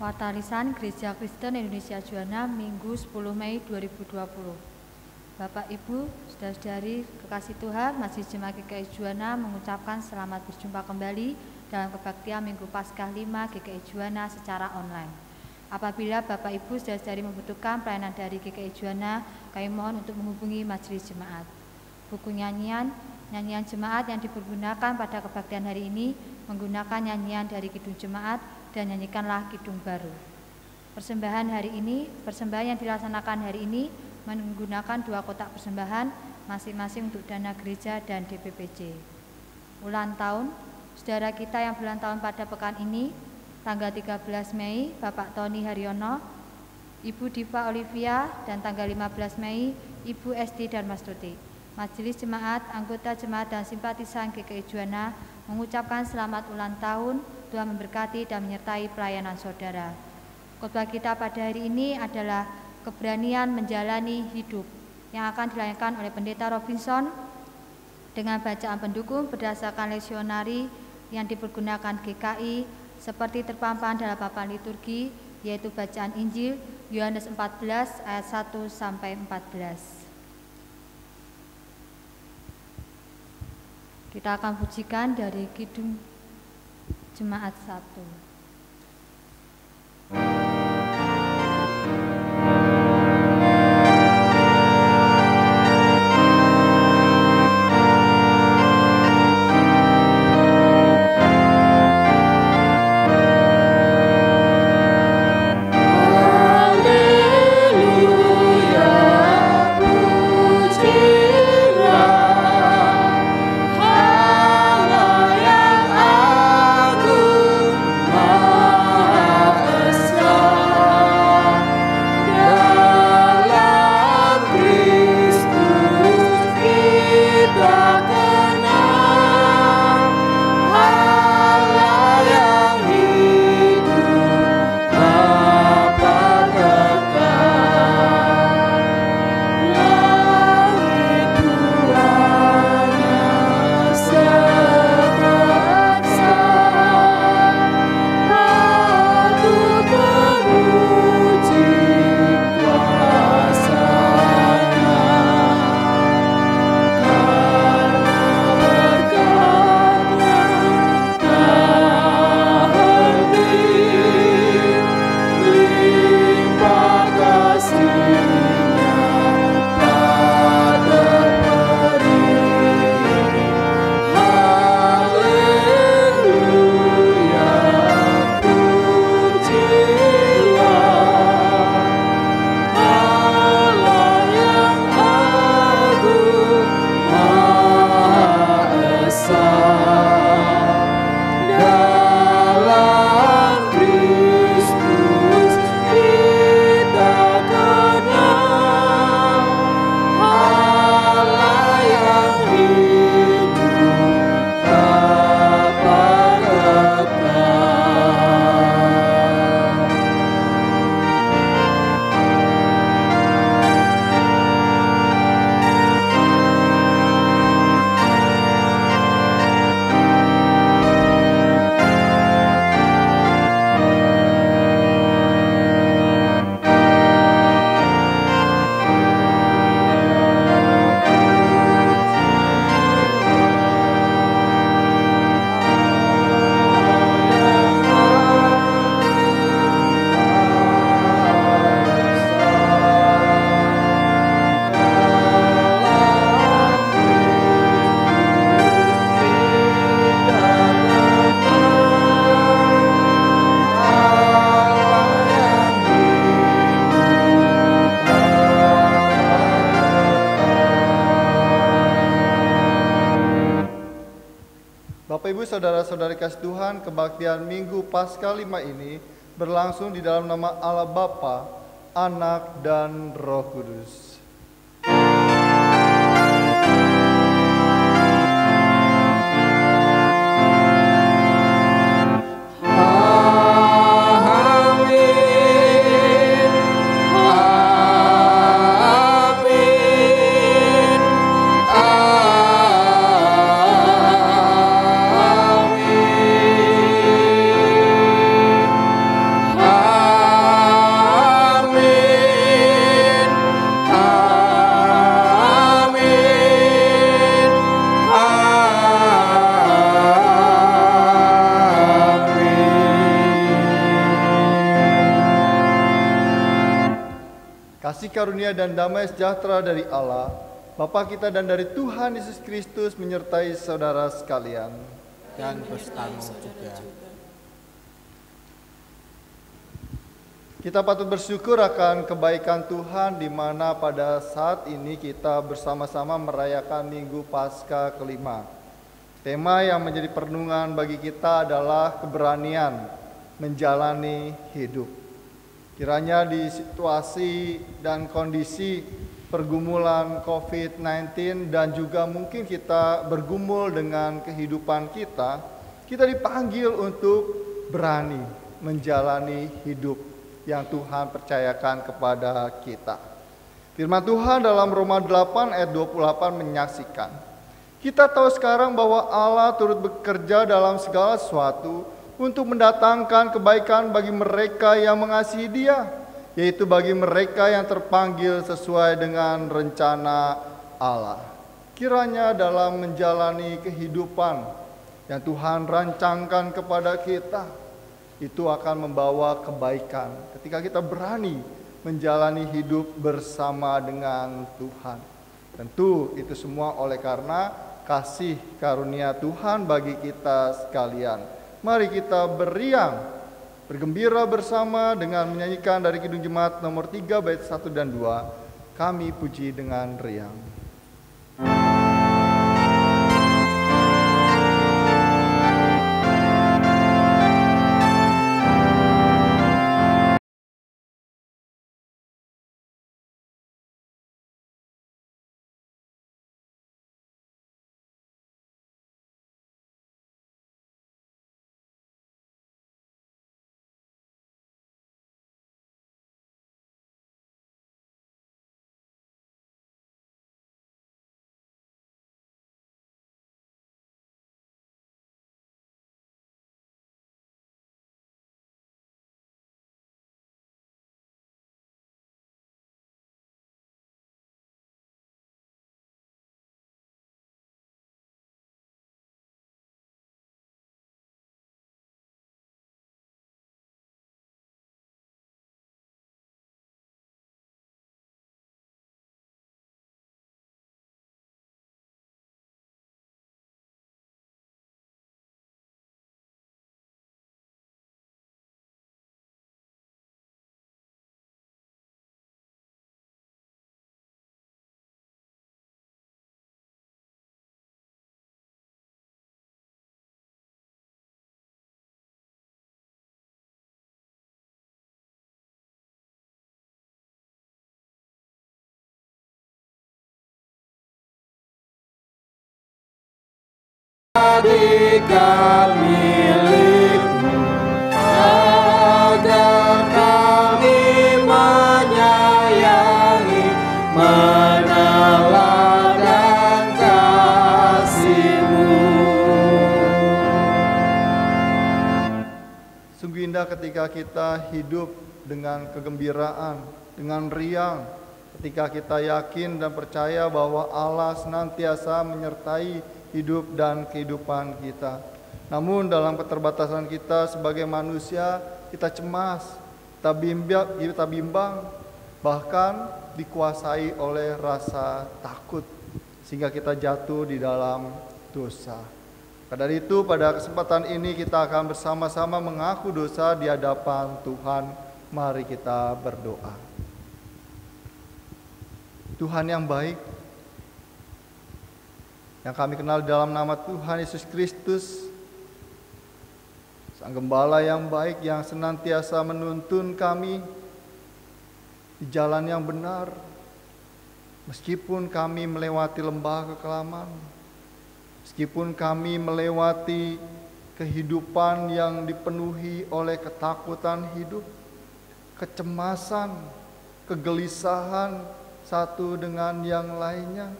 Warta Lisan Gereja Kristen Indonesia Juwana Minggu 10 Mei 2020. Bapak Ibu, saudara-saudari kekasih Tuhan, Majelis Jemaat GKI Juwana mengucapkan selamat berjumpa kembali dalam kebaktian Minggu Paskah 5 GKI Juwana secara online. Apabila Bapak Ibu saudara-saudari membutuhkan pelayanan dari GKI Juwana, kami mohon untuk menghubungi Majelis Jemaat. Buku nyanyian jemaat yang dipergunakan pada kebaktian hari ini menggunakan nyanyian dari Kidung Jemaat dan Nyanyikanlah Kidung Baru. Persembahan yang dilaksanakan hari ini menggunakan 2 kotak persembahan masing-masing untuk dana gereja dan DPPJ. Ulang tahun, saudara kita yang berulang tahun pada pekan ini, tanggal 13 Mei, Bapak Tony Haryono, Ibu Diva Olivia, dan tanggal 15 Mei, Ibu Esti Darmastuti. Majelis Jemaat, anggota Jemaat dan simpatisan GKI Juwana mengucapkan selamat ulang tahun. Tuhan memberkati dan menyertai pelayanan saudara. Khotbah kita pada hari ini adalah keberanian menjalani hidup yang akan dilayangkan oleh Pendeta Robinson dengan bacaan pendukung berdasarkan leksionari yang dipergunakan GKI seperti terpampang dalam papan liturgi, yaitu bacaan Injil Yohanes 14 ayat 1 sampai 14. Kita akan pujikan dari Kidung Jemaat 1. Saudara-saudari kasih Tuhan, kebaktian Minggu Paskah 5 ini berlangsung di dalam nama Allah Bapa, Anak, dan Roh Kudus. Amin. karunia dan damai sejahtera dari Allah, Bapa kita dan dari Tuhan Yesus Kristus menyertai saudara sekalian. Dan bersamamu juga. Kita patut bersyukur akan kebaikan Tuhan di mana pada saat ini kita bersama-sama merayakan Minggu Paskah kelima. Tema yang menjadi perenungan bagi kita adalah keberanian menjalani hidup. Kiranya di situasi dan kondisi pergumulan COVID-19 dan juga mungkin kita bergumul dengan kehidupan kita dipanggil untuk berani menjalani hidup yang Tuhan percayakan kepada kita. Firman Tuhan dalam Roma 8 ayat 28 menyaksikan, kita tahu sekarang bahwa Allah turut bekerja dalam segala sesuatu untuk mendatangkan kebaikan bagi mereka yang mengasihi Dia, yaitu bagi mereka yang terpanggil sesuai dengan rencana Allah. Kiranya dalam menjalani kehidupan yang Tuhan rancangkan kepada kita, itu akan membawa kebaikan ketika kita berani menjalani hidup bersama dengan Tuhan. Tentu itu semua oleh karena kasih karunia Tuhan bagi kita sekalian. Mari kita beriang, bergembira bersama dengan menyanyikan dari Kidung Jemaat nomor 3 bait 1 dan 2. Kami puji dengan riang. Jadikan milik-Mu, agar kami menyayangi, meneladan kasih-Mu. Sungguh indah ketika kita hidup dengan kegembiraan, dengan riang, ketika kita yakin dan percaya bahwa Allah senantiasa menyertai hidup dan kehidupan kita. Namun dalam keterbatasan kita sebagai manusia, kita cemas, kita bimbang, bahkan dikuasai oleh rasa takut, sehingga kita jatuh di dalam dosa. Karena itu pada kesempatan ini kita akan bersama-sama mengaku dosa di hadapan Tuhan. Mari kita berdoa. Tuhan yang baik, yang kami kenal dalam nama Tuhan Yesus Kristus, Sang Gembala yang baik yang senantiasa menuntun kami di jalan yang benar, meskipun kami melewati lembah kekelaman, meskipun kami melewati kehidupan yang dipenuhi oleh ketakutan hidup, kecemasan, kegelisahan satu dengan yang lainnya.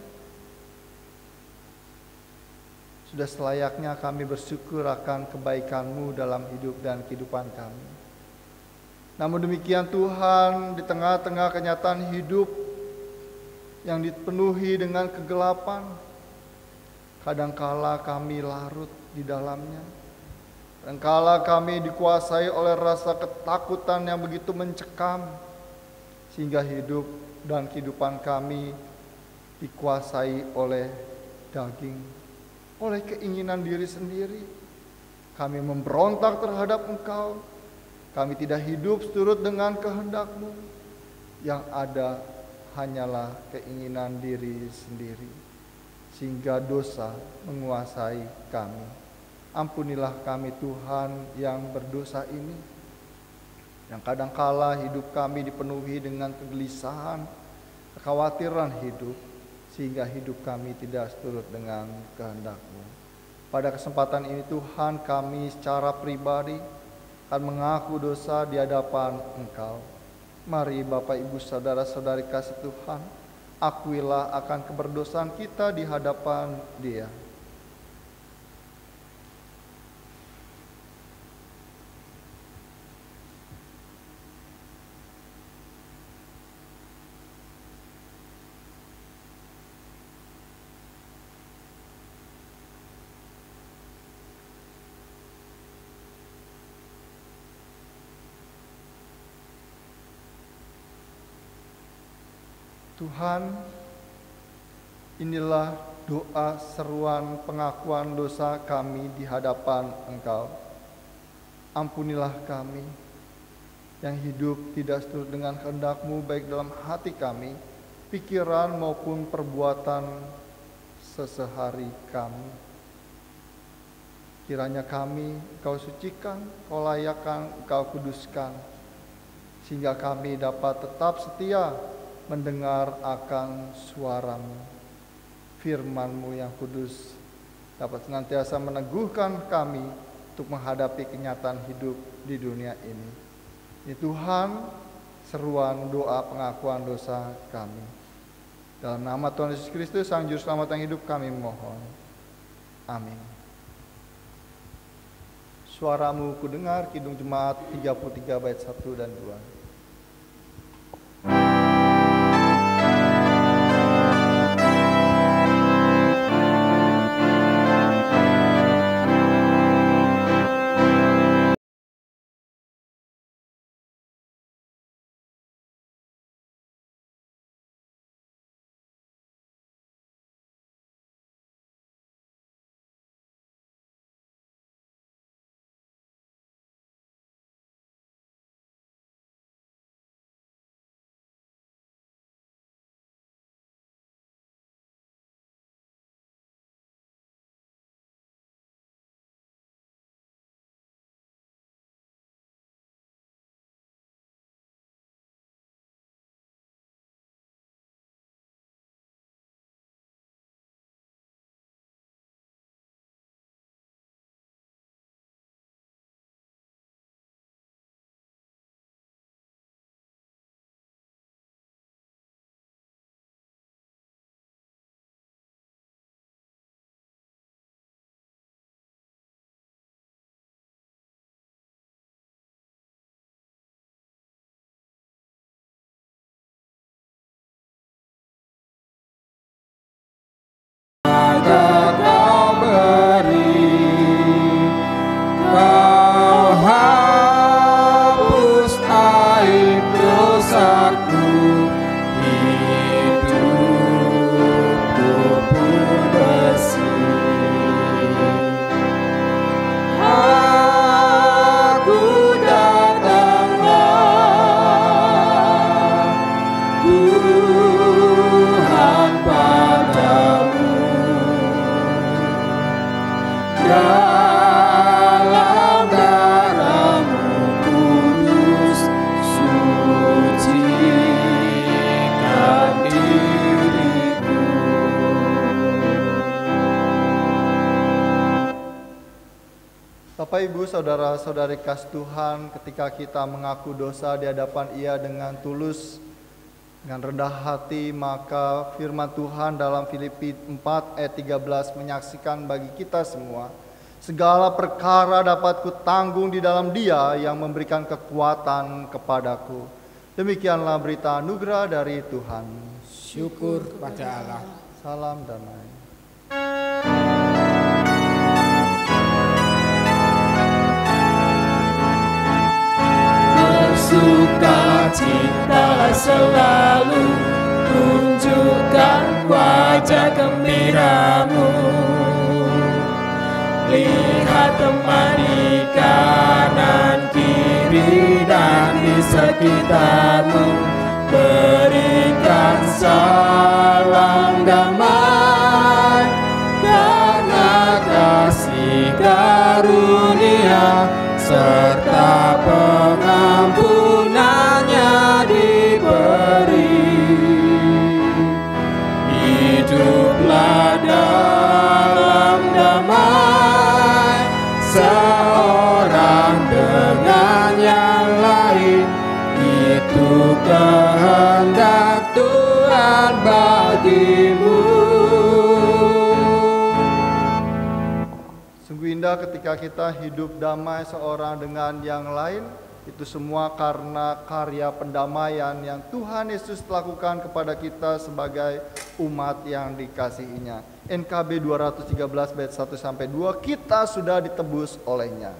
Sudah selayaknya kami bersyukur akan kebaikan-Mu dalam hidup dan kehidupan kami. Namun demikian Tuhan, di tengah-tengah kenyataan hidup yang dipenuhi dengan kegelapan, kadangkala kami larut di dalamnya. Kadangkala kami dikuasai oleh rasa ketakutan yang begitu mencekam, sehingga hidup dan kehidupan kami dikuasai oleh daging, oleh keinginan diri sendiri. Kami memberontak terhadap Engkau. Kami tidak hidup seturut dengan kehendak-Mu. Yang ada hanyalah keinginan diri sendiri, sehingga dosa menguasai kami. Ampunilah kami Tuhan yang berdosa ini, yang kadangkala hidup kami dipenuhi dengan kegelisahan, kekhawatiran hidup, sehingga hidup kami tidak seturut dengan kehendak-Mu. Pada kesempatan ini Tuhan, kami secara pribadi akan mengaku dosa di hadapan Engkau. Mari Bapak Ibu saudara-saudari kasih Tuhan, akuilah akan keberdosaan kita di hadapan Dia. Tuhan, inilah doa seruan pengakuan dosa kami di hadapan Engkau. Ampunilah kami yang hidup tidak seturut dengan kehendak-Mu, baik dalam hati kami, pikiran maupun perbuatan sesehari kami. Kiranya kami Engkau sucikan, Engkau layakkan, Engkau kuduskan, sehingga kami dapat tetap setia mendengar akan suara-Mu. Firman-Mu yang kudus dapat senantiasa meneguhkan kami untuk menghadapi kenyataan hidup di dunia ini. Ini Tuhan, seruan doa pengakuan dosa kami. Dalam nama Tuhan Yesus Kristus, Sang Juru Selamat yang hidup, kami mohon. Amin. Suara-Mu kudengar, Kidung Jemaat 33 bait 1 dan 2. Bapak Ibu saudara-saudari kasih Tuhan, ketika kita mengaku dosa di hadapan Ia dengan tulus, dengan rendah hati, maka firman Tuhan dalam Filipi 4 ayat 13 menyaksikan bagi kita semua, segala perkara dapat kutanggung di dalam Dia yang memberikan kekuatan kepadaku. Demikianlah berita anugerah dari Tuhan. Syukur pada Allah. Salam damai. Sukacita selalu tunjukkan wajah gembiramu. Lihat teman di kanan kiri dan di sekitarmu, berikan salam damai karena kasih karunia serta pengampunannya diberi. Hiduplah dalam damai, seorang dengan yang lain, itu kehendak Tuhan bagimu. Sungguh indah ketika kita hidup damai seorang dengan yang lain. Itu semua karena karya pendamaian yang Tuhan Yesus lakukan kepada kita sebagai umat yang dikasihinya. NKB 213 bait 1-2, kita sudah ditebus olehnya.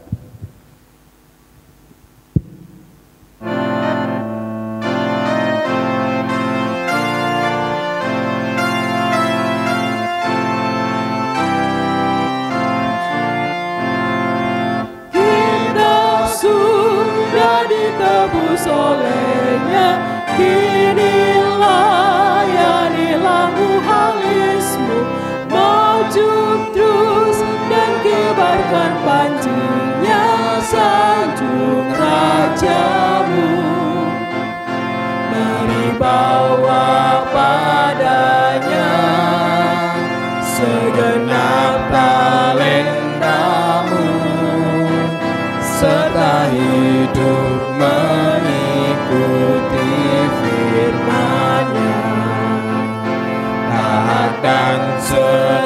Ditebus olehnya, kini layanilah muhalismu, maju terus dan kibarkan pancinya sanjung rajamu. Mari bawa padanya segenap talentamu, serta hidup mengikuti firman-Nya. Taat dan setialah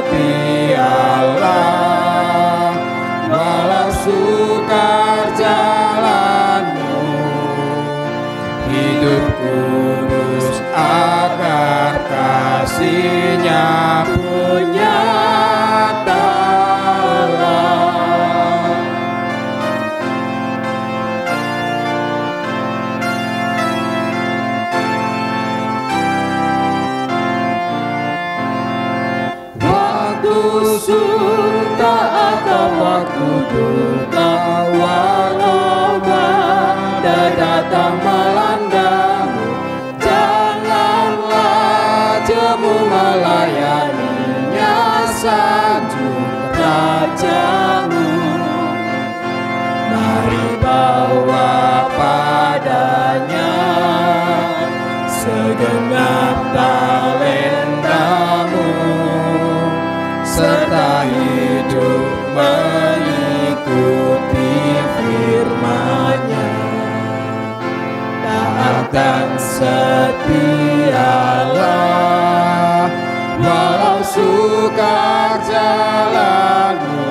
walau sukar jalanmu, hidup kudus agar kasih-Nya pun nyata. Taat atau waktu duka, walau badai datang melandamu, janganlah jemu melayaninya sanjung rajamu. Mari bawa padanya segenap talentamu, serta hidup mengikuti firman-Nya. Taat dan setialah walau sukar jalanmu,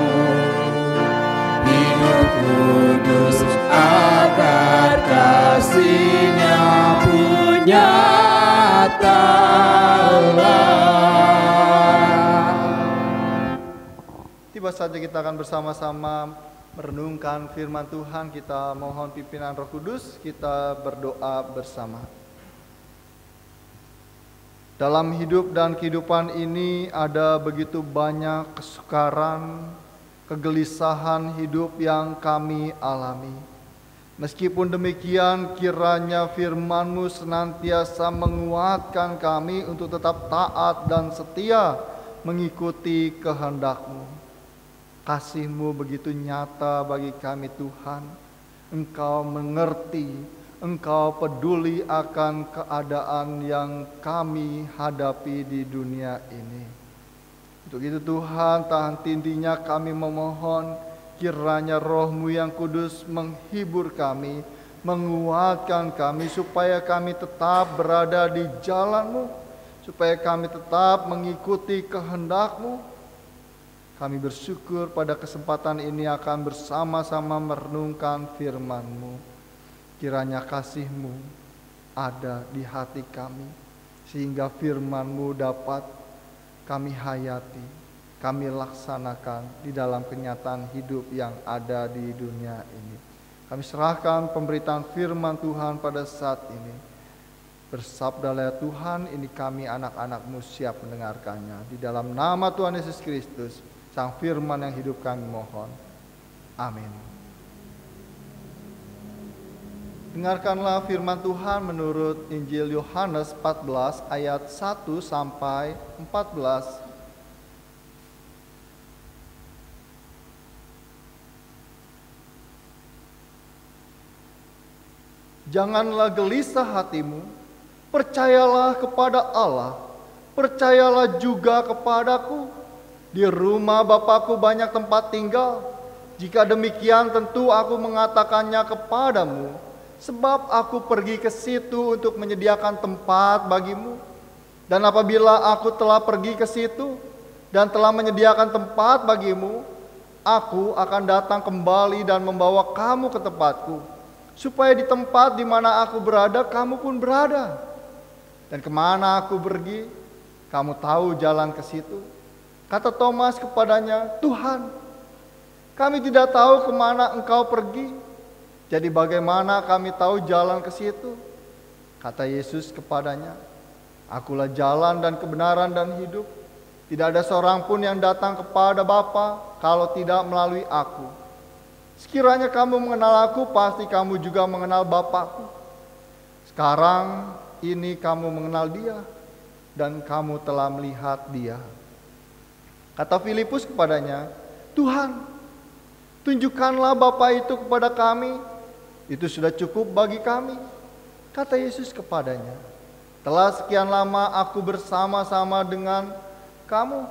hidup kudus agar kasih-Nya pun nyatalah. Tiba saja kita akan bersama-sama merenungkan firman Tuhan. Kita mohon pimpinan Roh Kudus, kita berdoa bersama. Dalam hidup dan kehidupan ini ada begitu banyak kesukaran, kegelisahan hidup yang kami alami. Meskipun demikian, kiranya firman-Mu senantiasa menguatkan kami untuk tetap taat dan setia mengikuti kehendak-Mu. Kasih-Mu begitu nyata bagi kami Tuhan. Engkau mengerti, Engkau peduli akan keadaan yang kami hadapi di dunia ini. Untuk itu Tuhan, tak henti-hentinya kami memohon kiranya Roh-Mu yang kudus menghibur kami, menguatkan kami supaya kami tetap berada di jalan-Mu, supaya kami tetap mengikuti kehendak-Mu. Kami bersyukur pada kesempatan ini akan bersama-sama merenungkan firman-Mu. Kiranya kasih-Mu ada di hati kami, sehingga firman-Mu dapat kami hayati, kami laksanakan di dalam kenyataan hidup yang ada di dunia ini. Kami serahkan pemberitaan firman Tuhan pada saat ini. Bersabdalah Tuhan, ini kami anak-anak-Mu siap mendengarkannya. Di dalam nama Tuhan Yesus Kristus, Sang Firman yang hidup kami mohon. Amin. Dengarkanlah firman Tuhan menurut Injil Yohanes 14 ayat 1 sampai 14. Janganlah gelisah hatimu, percayalah kepada Allah, percayalah juga kepadaku. Di rumah Bapakku banyak tempat tinggal. Jika demikian tentu aku mengatakannya kepadamu, sebab aku pergi ke situ untuk menyediakan tempat bagimu. Dan apabila aku telah pergi ke situ dan telah menyediakan tempat bagimu, aku akan datang kembali dan membawa kamu ke tempatku, supaya di tempat di mana aku berada, kamu pun berada. Dan kemana aku pergi, kamu tahu jalan ke situ. Kata Thomas kepadanya, Tuhan, kami tidak tahu kemana Engkau pergi. Jadi bagaimana kami tahu jalan ke situ? Kata Yesus kepadanya, Akulah jalan dan kebenaran dan hidup. Tidak ada seorang pun yang datang kepada Bapa kalau tidak melalui aku. Sekiranya kamu mengenal aku, pasti kamu juga mengenal Bapakku. Sekarang ini kamu mengenal Dia, dan kamu telah melihat Dia. Kata Filipus kepadanya, Tuhan, tunjukkanlah Bapa itu kepada kami, itu sudah cukup bagi kami. Kata Yesus kepadanya, telah sekian lama aku bersama-sama dengan kamu,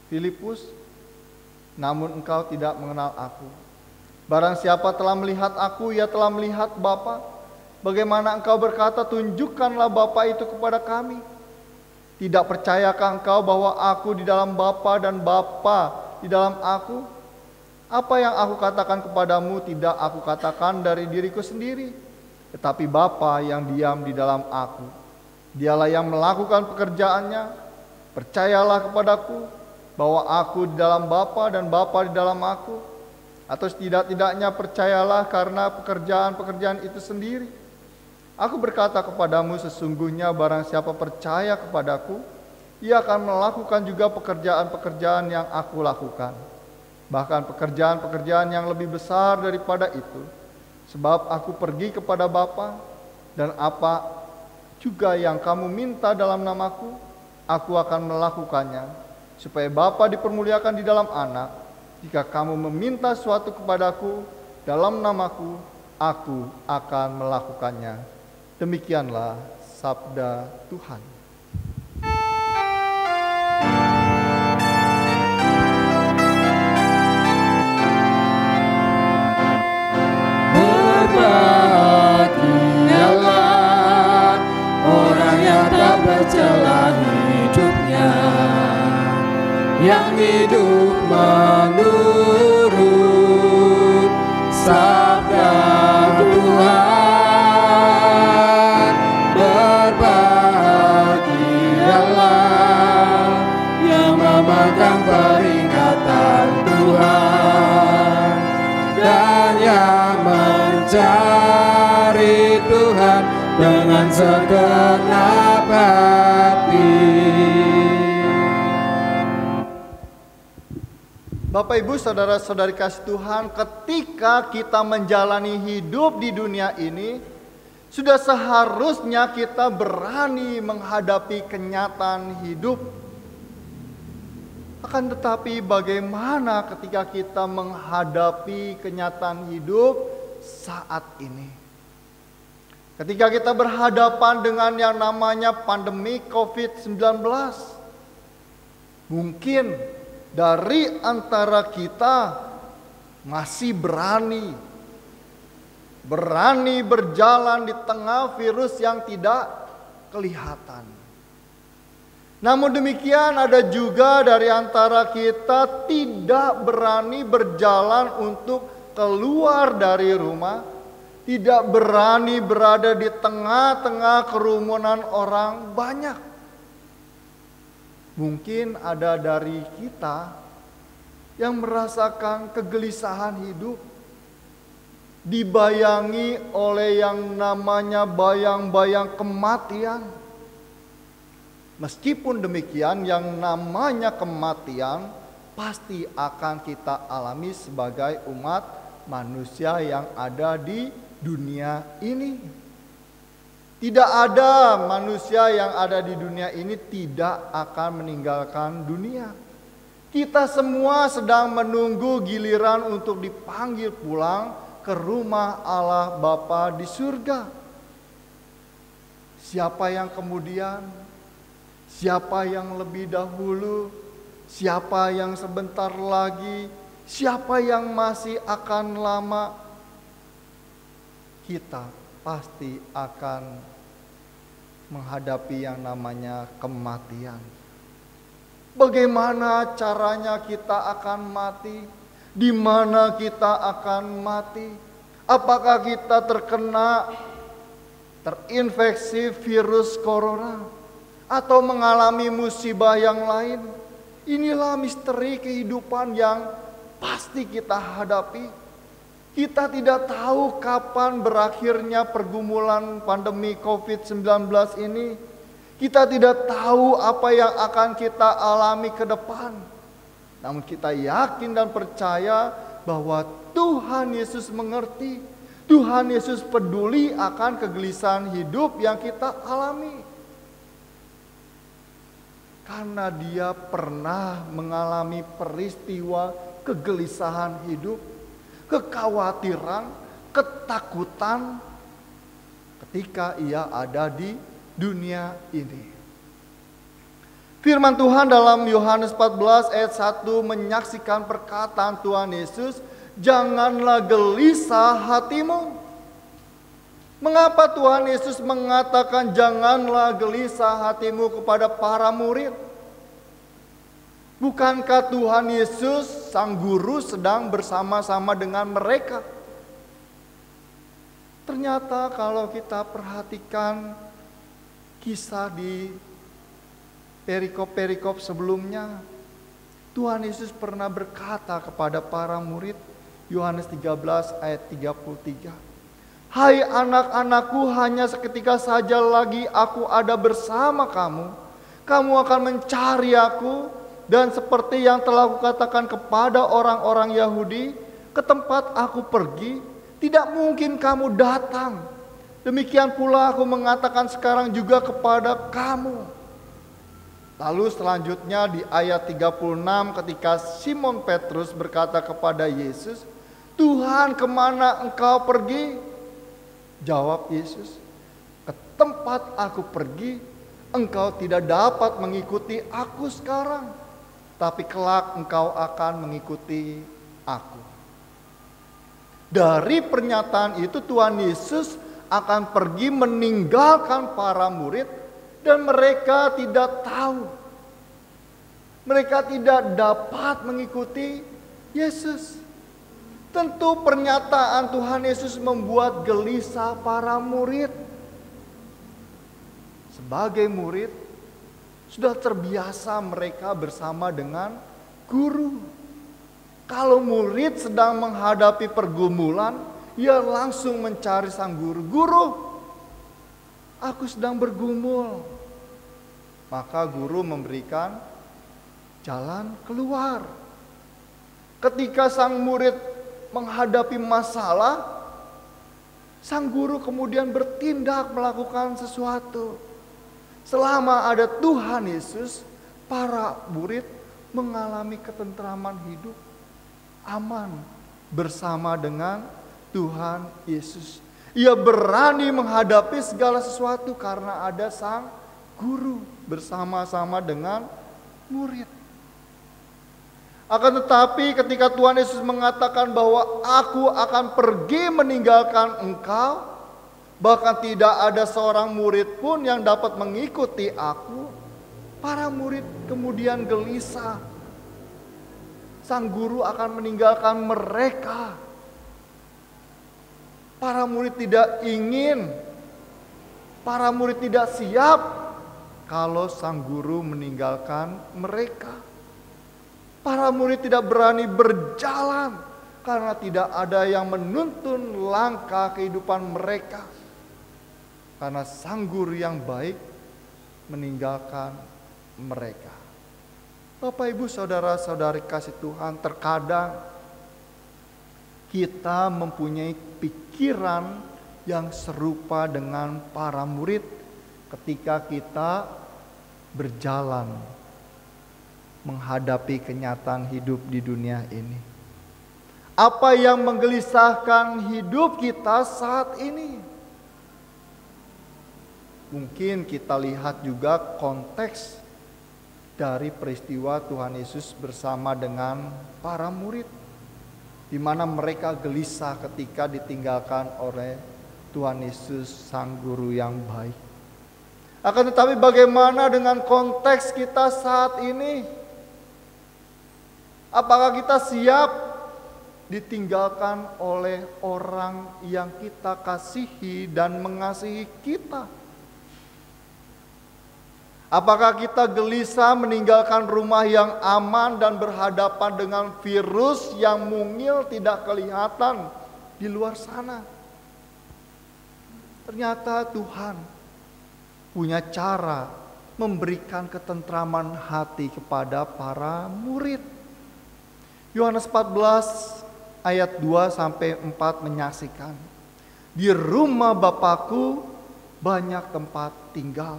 Filipus, namun engkau tidak mengenal aku. Barang siapa telah melihat aku, ia telah melihat Bapa. Bagaimana engkau berkata, tunjukkanlah Bapa itu kepada kami? Tidak percayakah engkau bahwa aku di dalam Bapa dan Bapa di dalam aku? Apa yang aku katakan kepadamu tidak aku katakan dari diriku sendiri, tetapi Bapa yang diam di dalam aku. Dialah yang melakukan pekerjaannya. Percayalah kepadaku bahwa aku di dalam Bapa dan Bapa di dalam aku, atau setidak-tidaknya percayalah karena pekerjaan-pekerjaan itu sendiri. Aku berkata kepadamu, sesungguhnya barang siapa percaya kepadaku, ia akan melakukan juga pekerjaan-pekerjaan yang aku lakukan. Bahkan pekerjaan-pekerjaan yang lebih besar daripada itu, sebab aku pergi kepada Bapa, dan apa juga yang kamu minta dalam namaku, aku akan melakukannya, supaya Bapa dipermuliakan di dalam Anak. Jika kamu meminta sesuatu kepadaku dalam namaku, aku akan melakukannya. Demikianlah sabda Tuhan. Berbahagialah orang yang tak bercelah hidupnya, yang hidup menurut sabda Tuhan. Berbahagialah yang memegang peringatan Tuhan dan yang mencari Tuhan dengan segenap hati. Bapak Ibu saudara-saudari kasih Tuhan, ketika kita menjalani hidup di dunia ini, sudah seharusnya kita berani menghadapi kenyataan hidup. Akan tetapi bagaimana ketika kita menghadapi kenyataan hidup saat ini? Ketika kita berhadapan dengan yang namanya pandemi COVID-19, mungkin dari antara kita masih berani berjalan di tengah virus yang tidak kelihatan. Namun demikian ada juga dari antara kita tidak berani berjalan untuk keluar dari rumah, tidak berani berada di tengah-tengah kerumunan orang banyak. Mungkin ada dari kita yang merasakan kegelisahan hidup. dibayangi oleh yang namanya bayang-bayang kematian. Meskipun demikian, yang namanya kematian pasti akan kita alami sebagai umat manusia yang ada di dunia ini. Tidak ada manusia yang ada di dunia ini tidak akan meninggalkan dunia. Kita semua sedang menunggu giliran untuk dipanggil pulang ke rumah Allah Bapa di surga. Siapa yang kemudian? Siapa yang lebih dahulu? Siapa yang sebentar lagi? Siapa yang masih akan lama? Kita pasti akan menghadapi yang namanya kematian. Bagaimana caranya kita akan mati? Di mana kita akan mati? Apakah kita terinfeksi virus corona atau mengalami musibah yang lain? Inilah misteri kehidupan yang pasti kita hadapi. Kita tidak tahu kapan berakhirnya pergumulan pandemi COVID-19 ini. Kita tidak tahu apa yang akan kita alami ke depan. Namun kita yakin dan percaya bahwa Tuhan Yesus mengerti. Tuhan Yesus peduli akan kegelisahan hidup yang kita alami. Karena Dia pernah mengalami peristiwa kegelisahan hidup, kekhawatiran, ketakutan ketika Ia ada di dunia ini. Firman Tuhan dalam Yohanes 14 ayat 1 menyaksikan perkataan Tuhan Yesus, "Janganlah gelisah hatimu." Mengapa Tuhan Yesus mengatakan janganlah gelisah hatimu kepada para murid? Bukankah Tuhan Yesus sang guru sedang bersama-sama dengan mereka? Ternyata kalau kita perhatikan kisah di perikop-perikop sebelumnya, Tuhan Yesus pernah berkata kepada para murid, Yohanes 13 ayat 33, "Hai anak-anakku, hanya seketika saja lagi aku ada bersama kamu. Kamu akan mencari aku, dan seperti yang telah kukatakan kepada orang-orang Yahudi, ke tempat aku pergi, tidak mungkin kamu datang. Demikian pula aku mengatakan sekarang juga kepada kamu." Lalu selanjutnya di ayat 36 ketika Simon Petrus berkata kepada Yesus, "Tuhan, kemana engkau pergi?" Jawab Yesus, "Ke tempat aku pergi, engkau tidak dapat mengikuti aku sekarang, tapi kelak engkau akan mengikuti aku." Dari pernyataan itu Tuhan Yesus akan pergi meninggalkan para murid dan mereka tidak tahu. Mereka tidak dapat mengikuti Yesus. Tentu pernyataan Tuhan Yesus membuat gelisah para murid. Sebagai murid, sudah terbiasa mereka bersama dengan guru. Kalau murid sedang menghadapi pergumulan, ia langsung mencari sang guru. "Guru, aku sedang bergumul." Maka guru memberikan jalan keluar. Ketika sang murid menghadapi masalah, sang guru kemudian bertindak melakukan sesuatu. Selama ada Tuhan Yesus, para murid mengalami ketentraman hidup, aman bersama dengan Tuhan Yesus. Ia berani menghadapi segala sesuatu karena ada sang guru bersama-sama dengan murid. Akan tetapi ketika Tuhan Yesus mengatakan bahwa aku akan pergi meninggalkan engkau, bahkan tidak ada seorang murid pun yang dapat mengikuti aku, para murid kemudian gelisah. Sang guru akan meninggalkan mereka. Para murid tidak ingin, para murid tidak siap kalau sang guru meninggalkan mereka. Para murid tidak berani berjalan karena tidak ada yang menuntun langkah kehidupan mereka. Karena sang guru yang baik meninggalkan mereka. Bapak, Ibu, saudara-saudari kasih Tuhan, terkadang kita mempunyai pikiran yang serupa dengan para murid ketika kita berjalan menghadapi kenyataan hidup di dunia ini. Apa yang menggelisahkan hidup kita saat ini? Mungkin kita lihat juga konteks dari peristiwa Tuhan Yesus bersama dengan para murid, di mana mereka gelisah ketika ditinggalkan oleh Tuhan Yesus, sang guru yang baik. Akan tetapi bagaimana dengan konteks kita saat ini? Apakah kita siap ditinggalkan oleh orang yang kita kasihi dan mengasihi kita? Apakah kita gelisah meninggalkan rumah yang aman dan berhadapan dengan virus yang mungil tidak kelihatan di luar sana? Ternyata Tuhan punya cara memberikan ketentraman hati kepada para murid. Yohanes 14 ayat 2-4 menyaksikan, di rumah Bapakku banyak tempat tinggal.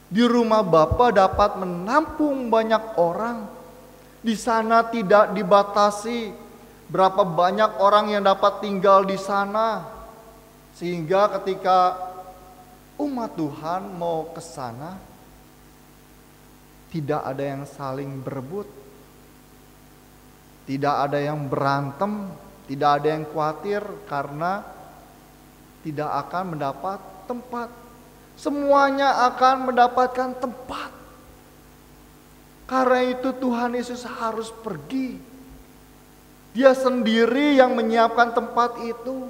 Di rumah Bapa dapat menampung banyak orang. Di sana tidak dibatasi berapa banyak orang yang dapat tinggal di sana. Sehingga ketika umat Tuhan mau ke sana, tidak ada yang saling berebut. Tidak ada yang berantem, tidak ada yang khawatir karena tidak akan mendapat tempat. Semuanya akan mendapatkan tempat. Karena itu Tuhan Yesus harus pergi. Dia sendiri yang menyiapkan tempat itu.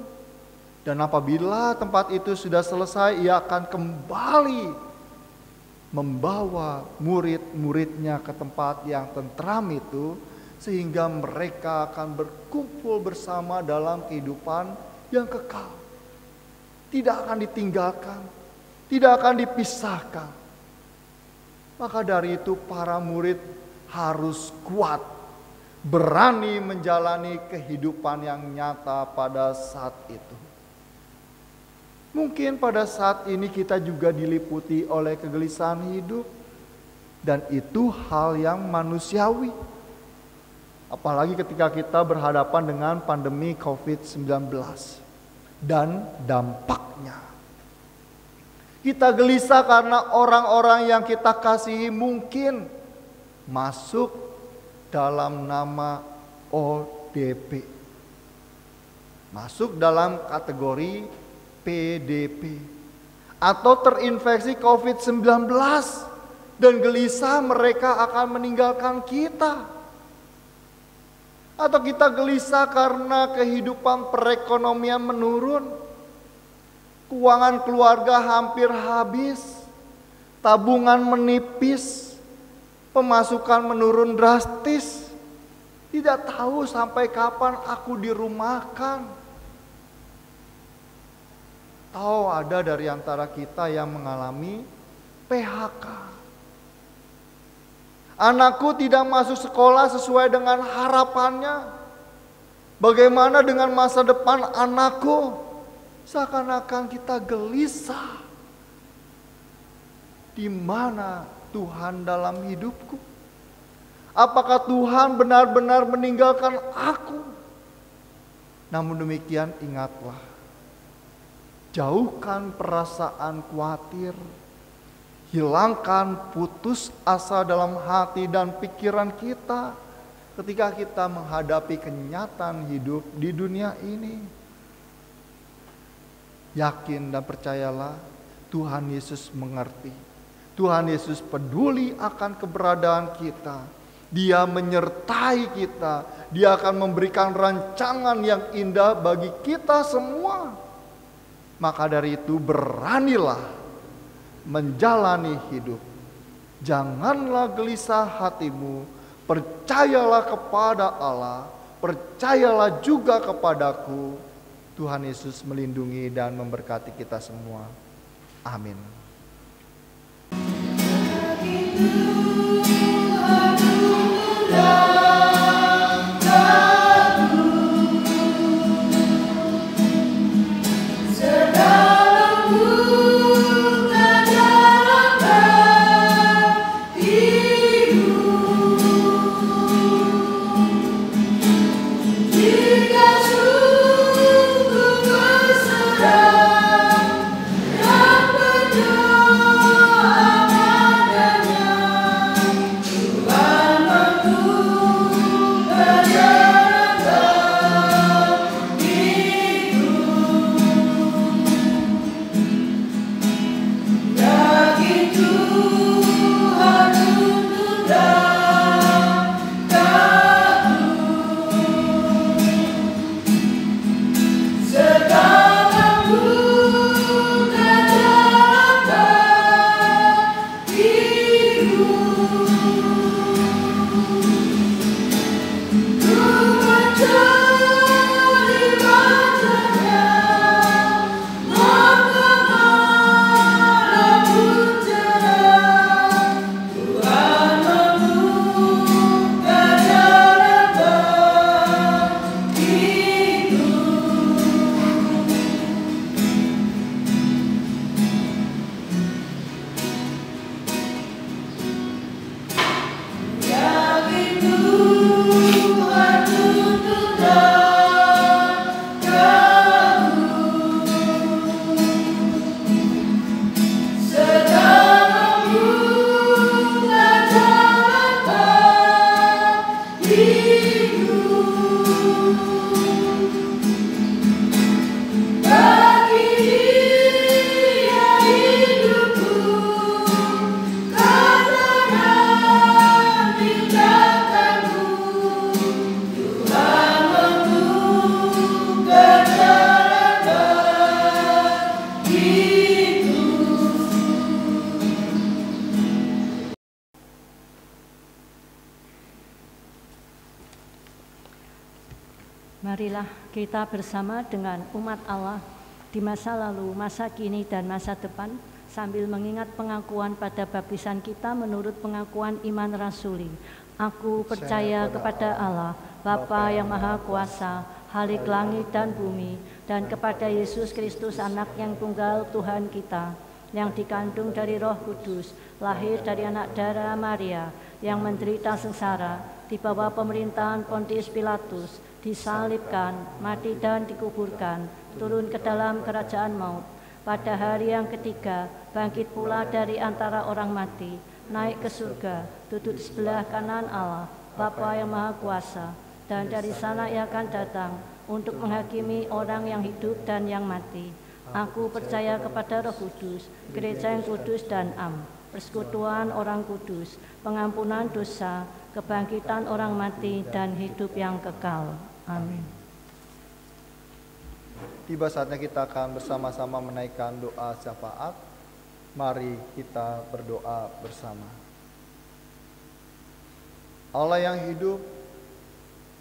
Dan apabila tempat itu sudah selesai, ia akan kembali membawa murid-muridnya ke tempat yang tentram itu, sehingga mereka akan berkumpul bersama dalam kehidupan yang kekal. Tidak akan ditinggalkan, tidak akan dipisahkan. Maka dari itu para murid harus kuat, berani menjalani kehidupan yang nyata pada saat itu. Mungkin pada saat ini kita juga diliputi oleh kegelisahan hidup, dan itu hal yang manusiawi. Apalagi ketika kita berhadapan dengan pandemi COVID-19 dan dampaknya. Kita gelisah karena orang-orang yang kita kasihi mungkin masuk dalam nama ODP, masuk dalam kategori PDP, atau terinfeksi COVID-19, dan gelisah mereka akan meninggalkan kita. Atau kita gelisah karena kehidupan perekonomian menurun, keuangan keluarga hampir habis, tabungan menipis, pemasukan menurun drastis. Tidak tahu sampai kapan aku dirumahkan. Tahu ada dari antara kita yang mengalami PHK. Anakku tidak masuk sekolah sesuai dengan harapannya. Bagaimana dengan masa depan anakku? Seakan-akan kita gelisah. Di mana Tuhan dalam hidupku? Apakah Tuhan benar-benar meninggalkan aku? Namun demikian ingatlah, jauhkan perasaan khawatir, hilangkan putus asa dalam hati dan pikiran kita ketika kita menghadapi kenyataan hidup di dunia ini. Yakin dan percayalah, Tuhan Yesus mengerti. Tuhan Yesus peduli akan keberadaan kita. Dia menyertai kita. Dia akan memberikan rancangan yang indah bagi kita semua. Maka dari itu beranilah menjalani hidup. Janganlah gelisah hatimu. Percayalah kepada Allah. percayalah juga kepadaku. Tuhan Yesus melindungi dan memberkati kita semua. Amin. Marilah kita bersama dengan umat Allah di masa lalu, masa kini, dan masa depan sambil mengingat pengakuan pada baptisan kita menurut pengakuan iman rasuli. Aku percaya kepada Allah, Bapa yang Maha Kuasa, Khalik langit dan bumi, dan kepada Yesus Kristus anak yang tunggal Tuhan kita, yang dikandung dari Roh Kudus, lahir dari anak darah Maria, yang menderita sengsara, di bawah pemerintahan Pontius Pilatus, disalibkan, mati dan dikuburkan, turun ke dalam kerajaan maut. Pada hari yang ketiga, bangkit pula dari antara orang mati, naik ke surga, duduk di sebelah kanan Allah, Bapa yang Maha Kuasa, dan dari sana ia akan datang untuk menghakimi orang yang hidup dan yang mati. Aku percaya kepada Roh Kudus, gereja yang kudus dan am, persekutuan orang kudus, pengampunan dosa, kebangkitan orang mati, dan hidup yang kekal. Amin. Tiba saatnya kita akan bersama-sama menaikkan doa syafaat. Mari kita berdoa bersama. Allah yang hidup,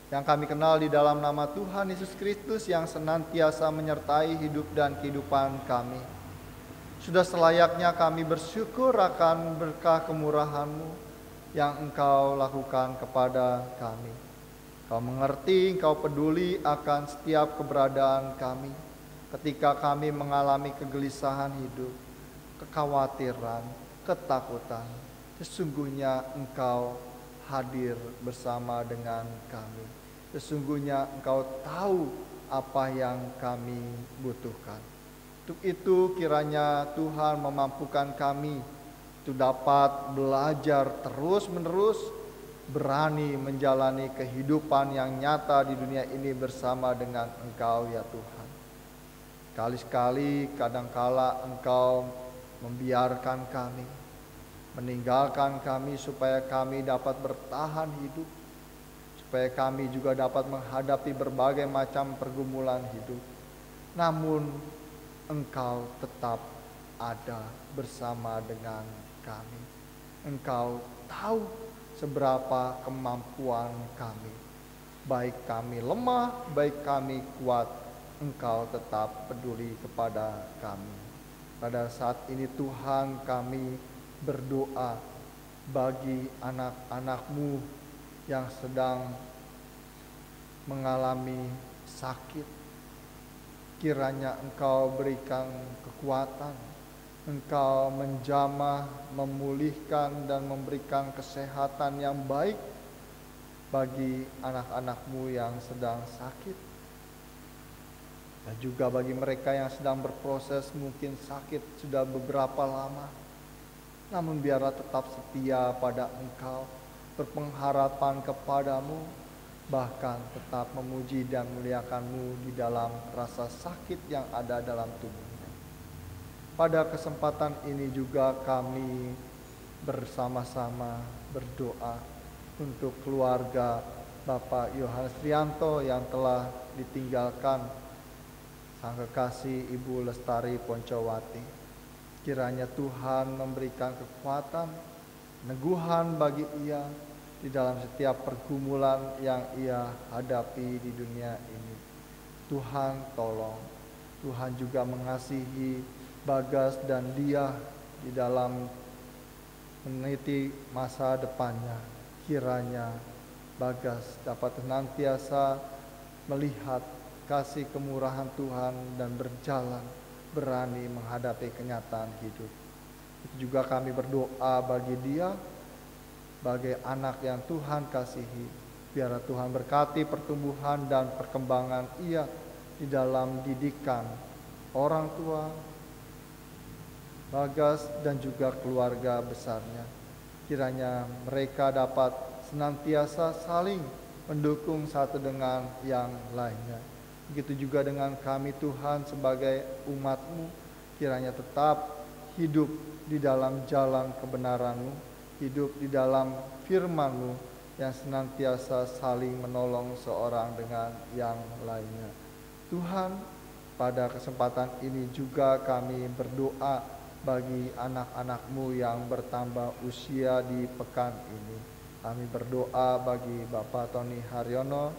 yang kami kenal di dalam nama Tuhan Yesus Kristus yang senantiasa menyertai hidup dan kehidupan kami. Sudah selayaknya kami bersyukur akan berkah kemurahan-Mu yang Engkau lakukan kepada kami. Engkau mengerti, Engkau peduli akan setiap keberadaan kami ketika kami mengalami kegelisahan hidup, kekhawatiran, ketakutan. Sesungguhnya Engkau hadir bersama dengan kami. Sesungguhnya Engkau tahu apa yang kami butuhkan. Untuk itu kiranya Tuhan memampukan kami untuk dapat belajar terus-menerus, berani menjalani kehidupan yang nyata di dunia ini bersama dengan Engkau ya Tuhan. Kali-kali kadangkala Engkau membiarkan kami, meninggalkan kami supaya kami dapat bertahan hidup, supaya kami juga dapat menghadapi berbagai macam pergumulan hidup. Namun Engkau tetap ada bersama dengan kami. Engkau tahu seberapa kemampuan kami. Baik kami lemah, baik kami kuat, Engkau tetap peduli kepada kami. Pada saat ini Tuhan, kami berdoa bagi anak-anak-Mu yang sedang mengalami sakit. Kiranya Engkau berikan kekuatan, Engkau menjamah, memulihkan dan memberikan kesehatan yang baik bagi anak-anak-Mu yang sedang sakit. Dan juga bagi mereka yang sedang berproses, mungkin sakit sudah beberapa lama, namun biarlah tetap setia pada Engkau, berpengharapan kepadamu, bahkan tetap memuji dan memuliakan-Mu di dalam rasa sakit yang ada dalam tubuhnya. Pada kesempatan ini juga kami bersama-sama berdoa untuk keluarga Bapak Yohanes Trianto yang telah ditinggalkan sang kekasih Ibu Lestari Poncowati. Kiranya Tuhan memberikan kekuatan, neguhan bagi ia di dalam setiap pergumulan yang ia hadapi di dunia ini. Tuhan tolong, Tuhan juga mengasihi Bagas dan dia di dalam meniti masa depannya. Kiranya Bagas dapat senantiasa melihat kasih kemurahan Tuhan dan berjalan berani menghadapi kenyataan hidup. Itu juga kami berdoa bagi dia, sebagai anak yang Tuhan kasihi. Biarlah Tuhan berkati pertumbuhan dan perkembangan ia di dalam didikan orang tua, Bagas dan juga keluarga besarnya. Kiranya mereka dapat senantiasa saling mendukung satu dengan yang lainnya. Begitu juga dengan kami Tuhan sebagai umat-Mu, kiranya tetap hidup di dalam jalan kebenaran-Mu, hidup di dalam firman-Mu yang senantiasa saling menolong seorang dengan yang lainnya. Tuhan, pada kesempatan ini juga kami berdoa bagi anak-anak-Mu yang bertambah usia di pekan ini. Kami berdoa bagi Bapak Tony Haryono,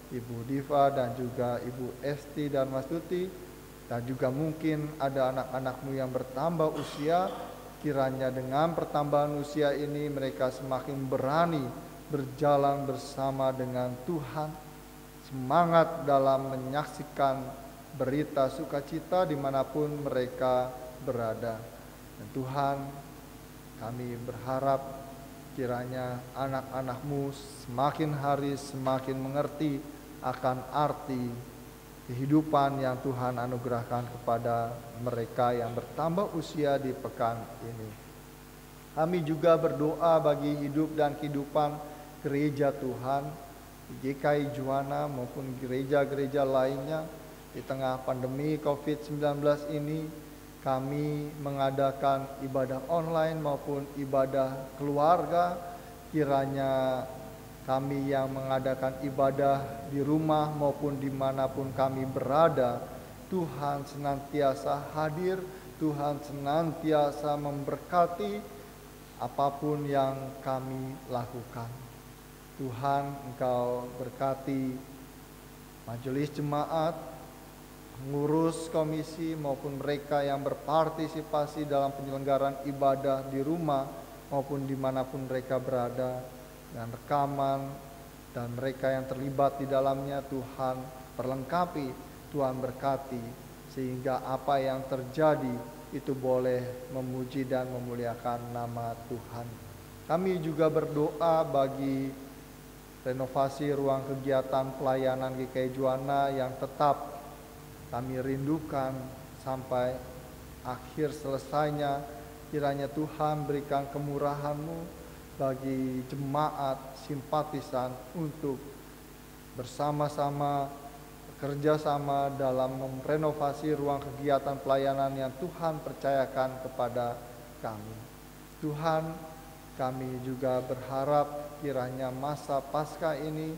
Ibu Diva dan juga Ibu Esti dan Mas Tuti, dan juga mungkin ada anak-anak-Mu yang bertambah usia. Kiranya dengan pertambahan usia ini mereka semakin berani berjalan bersama dengan Tuhan, semangat dalam menyaksikan berita sukacita dimanapun mereka berada. Dan Tuhan, kami berharap kiranya anak-anak-Mu semakin hari semakin mengerti akan arti kehidupan yang Tuhan anugerahkan kepada mereka yang bertambah usia di pekan ini. Kami juga berdoa bagi hidup dan kehidupan gereja Tuhan di GKI Juwana maupun gereja-gereja lainnya. Di tengah pandemi COVID-19 ini, kami mengadakan ibadah online maupun ibadah keluarga. Kiranya kami yang mengadakan ibadah di rumah maupun dimanapun kami berada, Tuhan senantiasa hadir, Tuhan senantiasa memberkati apapun yang kami lakukan. Tuhan, Engkau berkati majelis jemaat, pengurus komisi maupun mereka yang berpartisipasi dalam penyelenggaraan ibadah di rumah maupun dimanapun mereka berada, dan rekaman dan mereka yang terlibat di dalamnya. Tuhan perlengkapi, Tuhan berkati, sehingga apa yang terjadi itu boleh memuji dan memuliakan nama Tuhan. Kami juga berdoa bagi renovasi ruang kegiatan pelayanan GKI Juwana yang tetap kami rindukan sampai akhir selesainya. Kiranya Tuhan berikan kemurahan-Mu bagi jemaat simpatisan untuk bersama-sama bekerjasama dalam merenovasi ruang kegiatan pelayanan yang Tuhan percayakan kepada kami. Tuhan, kami juga berharap kiranya masa Paskah ini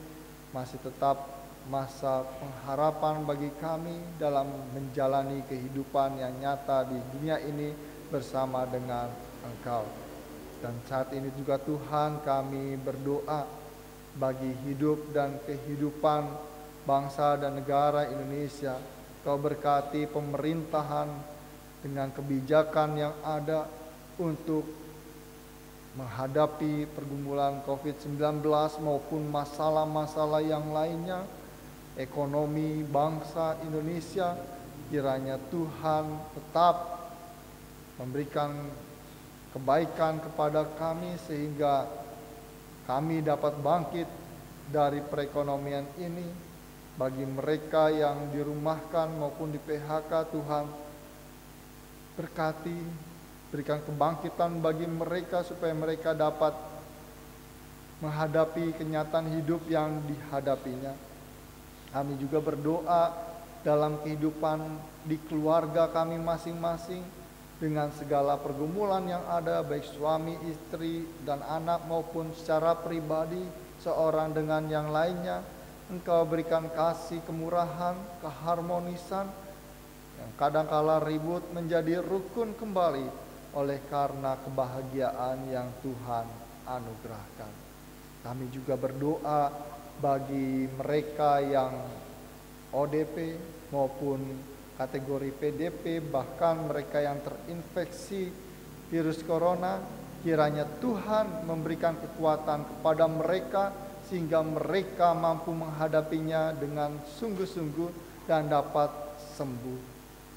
masih tetap masa pengharapan bagi kami dalam menjalani kehidupan yang nyata di dunia ini bersama dengan Engkau. Dan saat ini juga Tuhan, kami berdoa bagi hidup dan kehidupan bangsa dan negara Indonesia. Kau berkati pemerintahan dengan kebijakan yang ada untuk menghadapi pergumulan COVID-19 maupun masalah-masalah yang lainnya, ekonomi bangsa Indonesia. Kiranya Tuhan tetap memberikan kebaikan kepada kami sehingga kami dapat bangkit dari perekonomian ini. Bagi mereka yang dirumahkan maupun di PHK, Tuhan berkati, berikan kebangkitan bagi mereka supaya mereka dapat menghadapi kenyataan hidup yang dihadapinya. Kami juga berdoa dalam kehidupan di keluarga kami masing-masing dengan segala pergumulan yang ada, baik suami, istri, dan anak maupun secara pribadi seorang dengan yang lainnya. Engkau berikan kasih, kemurahan, keharmonisan yang kadangkala ribut menjadi rukun kembali oleh karena kebahagiaan yang Tuhan anugerahkan. Kami juga berdoa bagi mereka yang ODP maupun kategori PDP, bahkan mereka yang terinfeksi virus corona. Kiranya Tuhan memberikan kekuatan kepada mereka sehingga mereka mampu menghadapinya dengan sungguh-sungguh dan dapat sembuh.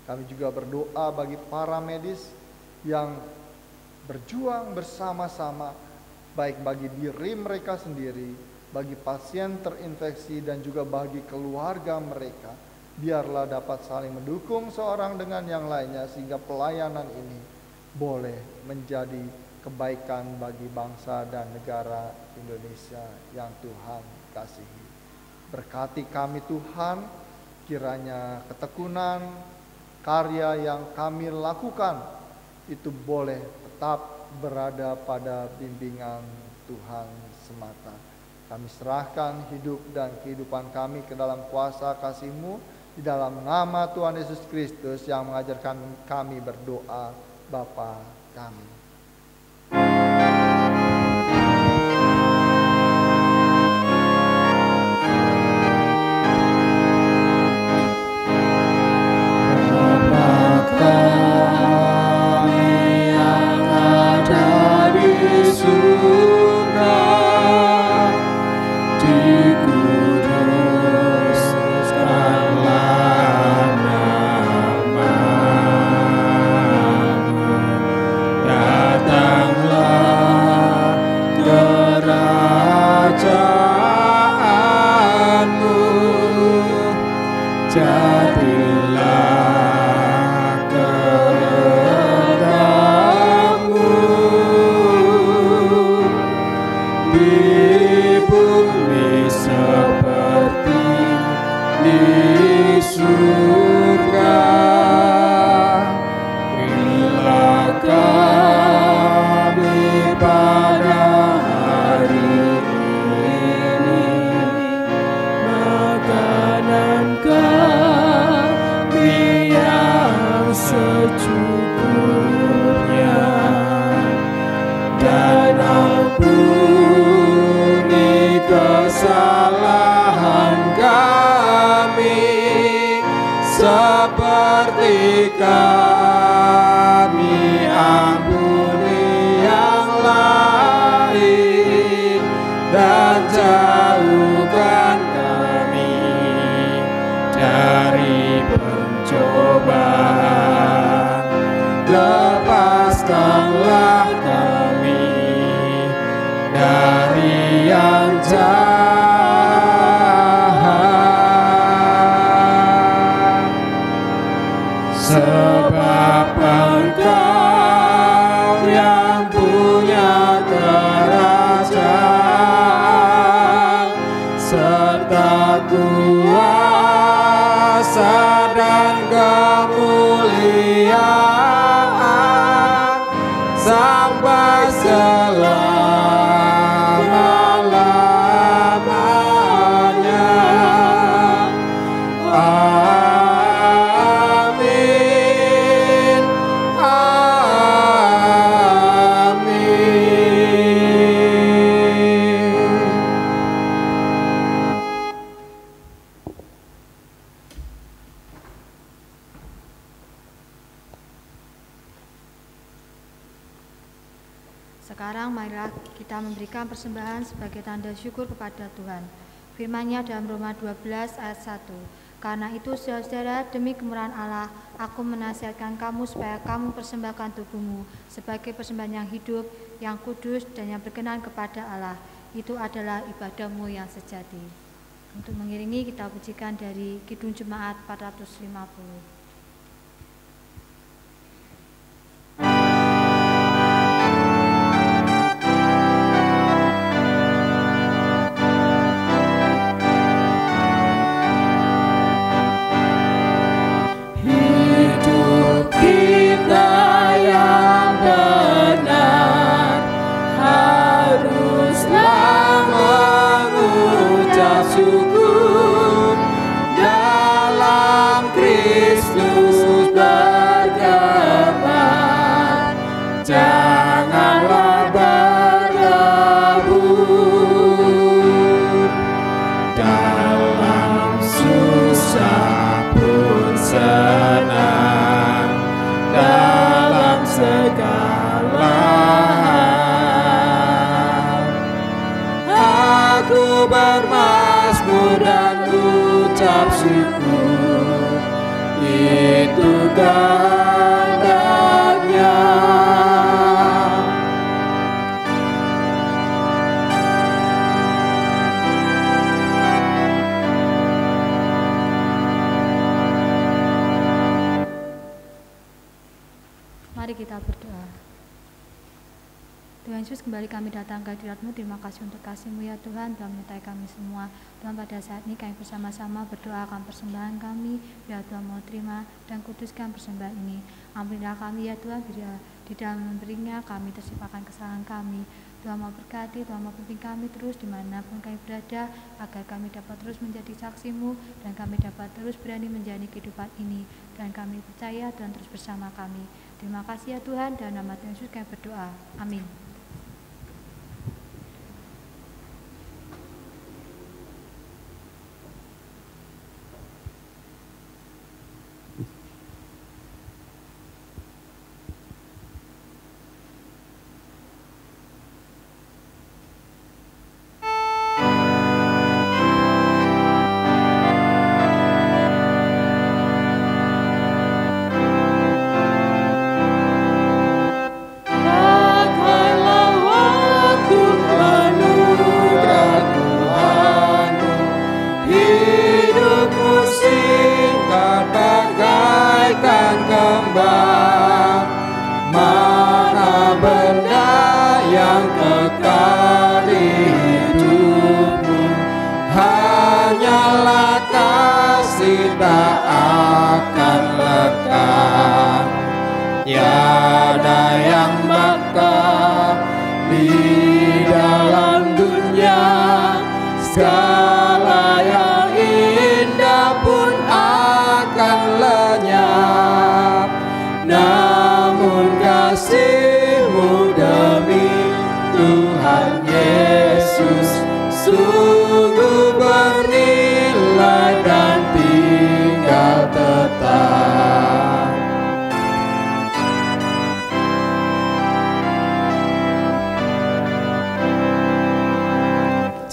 Kami juga berdoa bagi para medis yang berjuang bersama-sama, baik bagi diri mereka sendiri, bagi pasien terinfeksi, dan juga bagi keluarga mereka. Biarlah dapat saling mendukung seorang dengan yang lainnya sehingga pelayanan ini boleh menjadi kebaikan bagi bangsa dan negara Indonesia yang Tuhan kasihi. Berkati kami Tuhan, kiranya ketekunan karya yang kami lakukan itu boleh tetap berada pada bimbingan Tuhan semata. Kami serahkan hidup dan kehidupan kami ke dalam kuasa kasih-Mu, di dalam nama Tuhan Yesus Kristus yang mengajarkan kami berdoa, Bapa kami. Sekarang marilah kita memberikan persembahan sebagai tanda syukur kepada Tuhan. Firman-Nya dalam Roma 12 ayat 1. Karena itu saudara-saudara, demi kemurahan Allah, aku menasihatkan kamu supaya kamu persembahkan tubuhmu sebagai persembahan yang hidup, yang kudus, dan yang berkenan kepada Allah. Itu adalah ibadahmu yang sejati. Untuk mengiringi kita pujikan dari Kidung Jemaat 450. Mari kita berdoa. Tuhan Yesus, kembali kami datang ke hadirat-Mu. Terima kasih untuk kasih-Mu ya Tuhan, telah menyertai kami semua. Tuhan, pada saat ini kami bersama-sama berdoa akan persembahan kami. Biar Tuhan mau terima dan kuduskan persembahan ini. Ampunilah kami ya Tuhan, bila di dalam memberinya kami tersimpahkan kesalahan kami. Tuhan mau berkati, Tuhan mau pimpin kami terus dimanapun kami berada, agar kami dapat terus menjadi saksi-Mu dan kami dapat terus berani menjalani kehidupan ini. Dan kami percaya Tuhan terus bersama kami. Terima kasih ya Tuhan, dalam nama Tuhan Yesus kami berdoa. Amin.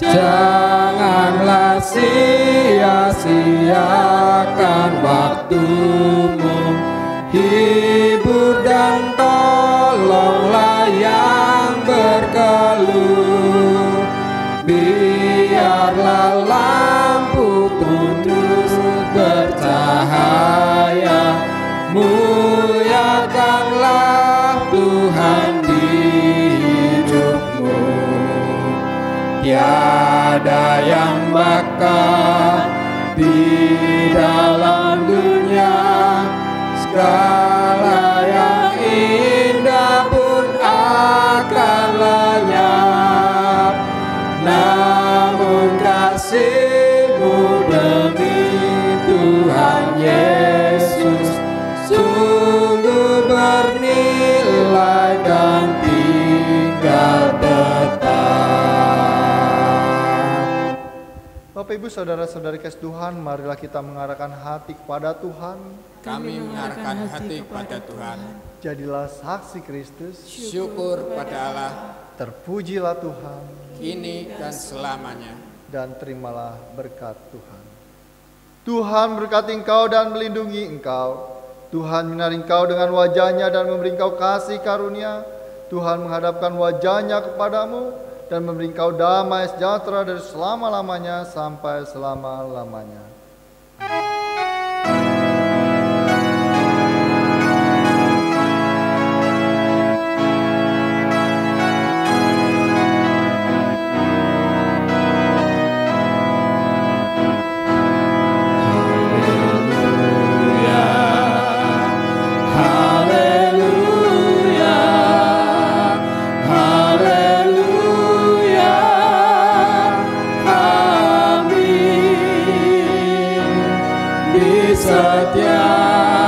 Janganlah sia-siakan waktumu, hibur dan tolonglah yang berkeluh. Biarlah lampu terus bercahaya, muliakanlah Tuhan di hidupmu. Tiada yang bakal di dalam dunia, segala yang indah pun akan lenyap. Namun kasih-Mu demi Tuhan Yesus sungguh bernilai dan tinggal tetap. Bapak Ibu saudara-saudari kasih Tuhan, marilah kita mengarahkan hati kepada Tuhan. Kami mengarahkan hati kepada Tuhan. Jadilah saksi Kristus. Syukur pada Allah, Terpujilah Tuhan. kini dan selamanya. Dan terimalah berkat Tuhan. Tuhan berkati engkau dan melindungi engkau. Tuhan menyinari engkau dengan wajah-Nya dan memberi engkau kasih karunia. Tuhan menghadapkan wajah-Nya kepadamu dan memberi engkau damai sejahtera dari selama-lamanya sampai selama-lamanya. Setiap